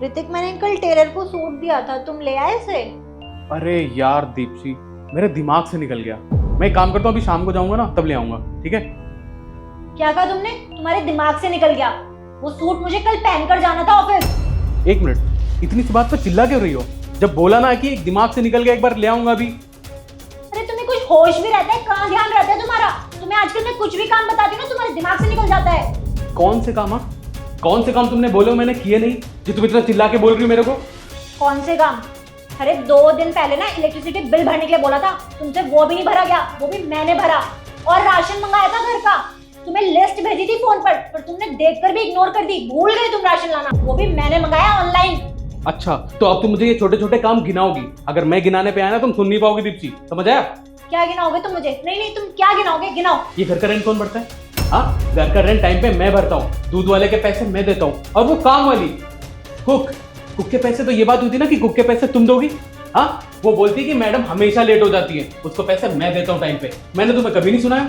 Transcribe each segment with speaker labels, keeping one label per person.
Speaker 1: ऋतिक, मैंने कल टेलर को सूट दिया था, तुम ले आए इसे?
Speaker 2: अरे यार दीप्ति, मेरे दिमाग से निकल गया। मैं एक काम करता हूँ, अभी शाम को जाऊंगा ना तब ले आऊंगा, ठीक है?
Speaker 1: क्या कहा तुमने? तुम्हारे दिमाग से निकल गया? वो सूट मुझे कल पहनकर जाना था ऑफिस।
Speaker 2: एक मिनट, इतनी सी बात पे चिल्ला क्यों रही हो? जब बोला ना कि दिमाग से निकल गया, एक बार ले आऊंगा अभी।
Speaker 1: अरे तुम्हें कुछ होश भी रहता है? कहाँ ध्यान रहता है तुम्हारा? तुम्हें आजकल मैं कुछ भी काम बताती हूँ ना, तुम्हारे दिमाग से निकल जाता है।
Speaker 2: कौन से काम? कौन से काम तुमने बोले मैंने किए नहीं जो तुम इतना चिल्ला के बोल रही हो मेरे को?
Speaker 1: कौन से काम? अरे 2 दिन पहले ना इलेक्ट्रिसिटी बिल भरने के लिए बोला था तुमसे, वो भी नहीं भरा गया, वो भी मैंने भरा। और राशन मंगाया था घर का, तुम्हें लिस्ट भेजी थी फोन पर तुमने देखकर भी इग्नोर कर दी। भूल गए तुम राशन लाना, वो भी मैंने मंगाया ऑनलाइन।
Speaker 2: अच्छा, तो अब तुम मुझे ये छोटे छोटे काम गिनाओगी। अगर मैं गिनाने पे आया ना तुम सुन नहीं पाओगी दीप्ति, समझ आया?
Speaker 1: क्या गिनाओगे तुम मुझे? नहीं, तुम क्या गिनाओगे? गिनाओ।
Speaker 2: ये घर का रेंट कौन भरता है? हाँ, घर का रेंट टाइम पे मैं भरता हूँ, दूध वाले के पैसे मैं देता हूँ, और वो काम वाली कुक के पैसे, तो ये बात हुई थी ना कि कुक के पैसे तुम दोगी। हाँ, वो बोलती है कि मैडम हमेशा लेट हो जाती है, उसको पैसे मैं देता हूँ टाइम पे। मैंने तुम्हें कभी नहीं सुनाया?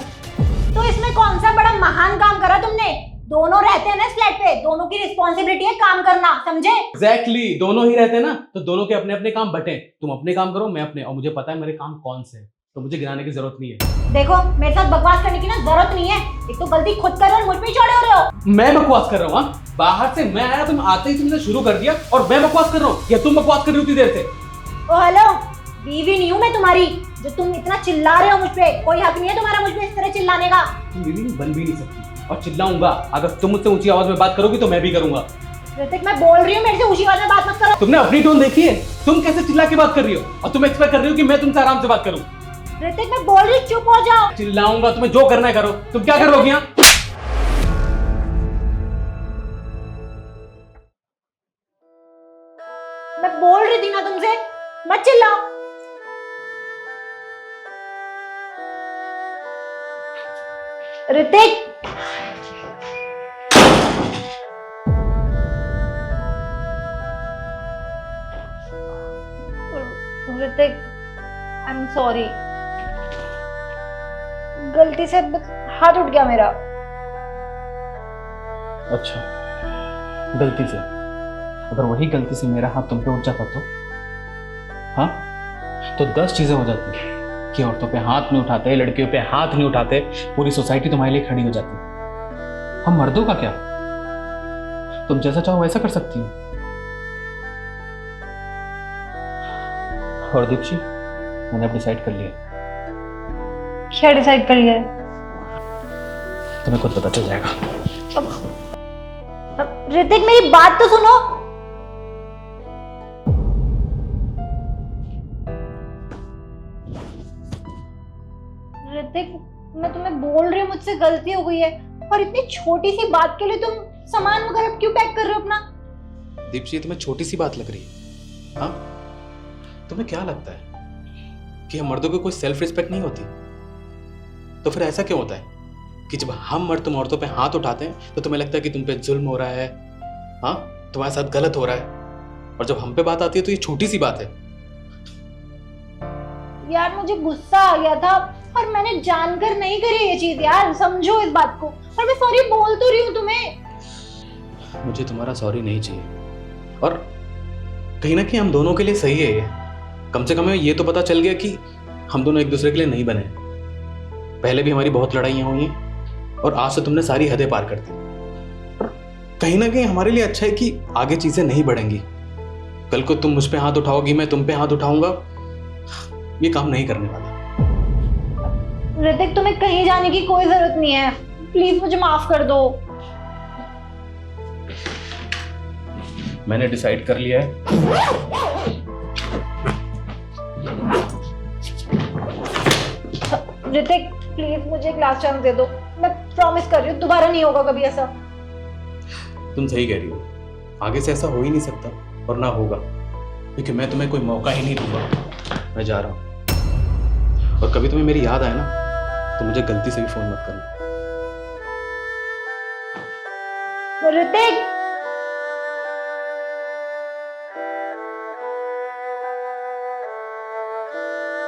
Speaker 1: तो इसमें कौन सा बड़ा महान काम करा तुमने? दोनों रहते हैं ना इस फ्लैट पे, दोनों की रिस्पॉन्सिबिलिटी है काम करना, समझे?
Speaker 2: एग्जैक्टली, दोनों ही रहते हैं ना, तो दोनों के अपने अपने काम बटे। तुम अपने काम करो, मैं अपने, और मुझे पता है मेरे काम कौन से हैं, तो मुझे गिनाने की जरूरत नहीं है।
Speaker 1: देखो, मेरे साथ बकवास करने की ना जरूरत नहीं है। एक तो गलती खुद कर रहे हो और मुझ पे ही चढ़े हो रहे हो।
Speaker 2: मैं बकवास कर रहा हूँ? हाँ, बाहर से मैं आया, तुम आते ही तुमने शुरू कर दिया, और मैं बकवास कर रहा हूँ या तुम बकवास कर रही होती देर से?
Speaker 1: ओ हेलो, बीवी नहीं हूँ मैं तुम्हारी जो तुम इतना चिल्ला रहे हो मुझ पे। कोई हक नहीं है तुम्हारा मुझ पे इस तरह चिल्लाने का।
Speaker 2: तुम बीवी बन भी नहीं सकती, और चिल्लाऊंगा। अगर तुम मुझसे ऊंची आवाज में बात करोगी तो मैं भी करूंगा।
Speaker 1: ऋतिक, मैं बोल रही हूँ, मेरे से ऊंची आवाज में बात मत करो।
Speaker 2: तुमने अपनी टोन देखी है? तुम कैसे चिल्ला के बात कर रही हो, और तुम एक्सपेक्ट कर रही हो कि मैं तुमसे आराम से बात करूं?
Speaker 1: ऋतिक, मैं बोल रही हूँ, चुप हो जाओ।
Speaker 2: चिल्लाऊंगा, तुम्हें जो करना है करो। तुम क्या कर रही हो?
Speaker 1: मैं बोल रही थी ना तुमसे, मत चिल्लाओ। Hrithik, Hrithik, I am sorry, गलती से हाथ उठ गया मेरा।
Speaker 2: अच्छा, गलती से? अगर वही गलती से मेरा हाथ तुम पे उठ जाता तो? हाँ, तो 10 चीजें हो जाती कि औरतों पे हाथ नहीं उठाते, लड़कियों पे हाथ नहीं उठाते, पूरी सोसाइटी तुम्हारे लिए खड़ी हो जाती। हम मर्दों का क्या? तुम जैसा चाहो वैसा कर सकती हो। और दीप्ति, मैंने अब डिसाइड कर लिया।
Speaker 1: क्या डिसाइड कर लिया है?
Speaker 2: तुम्हें खुद पता चल जाएगा।
Speaker 1: अब ऋतिक, मेरी बात तो सुनो। ऋतिक, मैं तुम्हें बोल रही हूँ मुझसे गलती हो गई है, और इतनी छोटी सी बात के लिए तुम सामान वगैरह क्यों पैक कर रहे हो अपना?
Speaker 2: दीप्ति, तुम्हें छोटी सी बात लग रही है? हाँ, तुम्हें क्या लगता है कि हम मर्दों को कोई सेल्फ रिस्पेक्ट नहीं होती? तो फिर ऐसा क्यों होता है कि जब हम मर्द तुम औरतों पे हाथ उठाते हैं तो तुम्हें लगता है कि तुम पे जुल्म हो रहा है, हाँ, तुम्हारे साथ गलत हो रहा है, और जब हम पे बात आती है तो ये छोटी सी बात है।
Speaker 1: यार, मुझे गुस्सा आ गया था और मैंने जानकर नहीं करी ये चीज। यार, समझो इस बात को, और मैं सॉरी बोल तो रही हूँ तुम्हें।
Speaker 2: मुझे तुम्हारा सॉरी नहीं चाहिए, और कहीं ना कहीं हम दोनों के लिए सही है ये। कम से कम ये तो पता चल गया कि हम दोनों एक दूसरे के लिए नहीं बने। पहले भी हमारी बहुत लड़ाइयाँ हुई और आज तो तुमने सारी हदें पार कर दी। और कहीं ना कहीं हमारे लिए अच्छा है कि आगे चीजें नहीं बढ़ेंगी। कल को तुम मुझ पे हाथ उठाओगी, मैं तुम पे हाथ उठाऊंगा, ये काम नहीं करने वाला।
Speaker 1: ऋतिक, तुम्हें कहीं जाने की कोई जरूरत नहीं है, प्लीज मुझे माफ कर दो।
Speaker 2: मैंने डिसाइड कर लिया है।
Speaker 1: ऋतिक, प्लीज मुझे एक लास्ट चांस दे दो। मैं प्रॉमिस कर रही हूँ दोबारा नहीं होगा कभी ऐसा।
Speaker 2: तुम सही कह रही हो, आगे से ऐसा हो ही नहीं सकता और ना होगा, क्योंकि मैं तुम्हें कोई मौका ही नहीं दूंगा। मैं जा रहा हूँ, और कभी तुम्हें मेरी याद आए ना तो मुझे गलती से भी फोन मत करना।
Speaker 1: ऋतिक,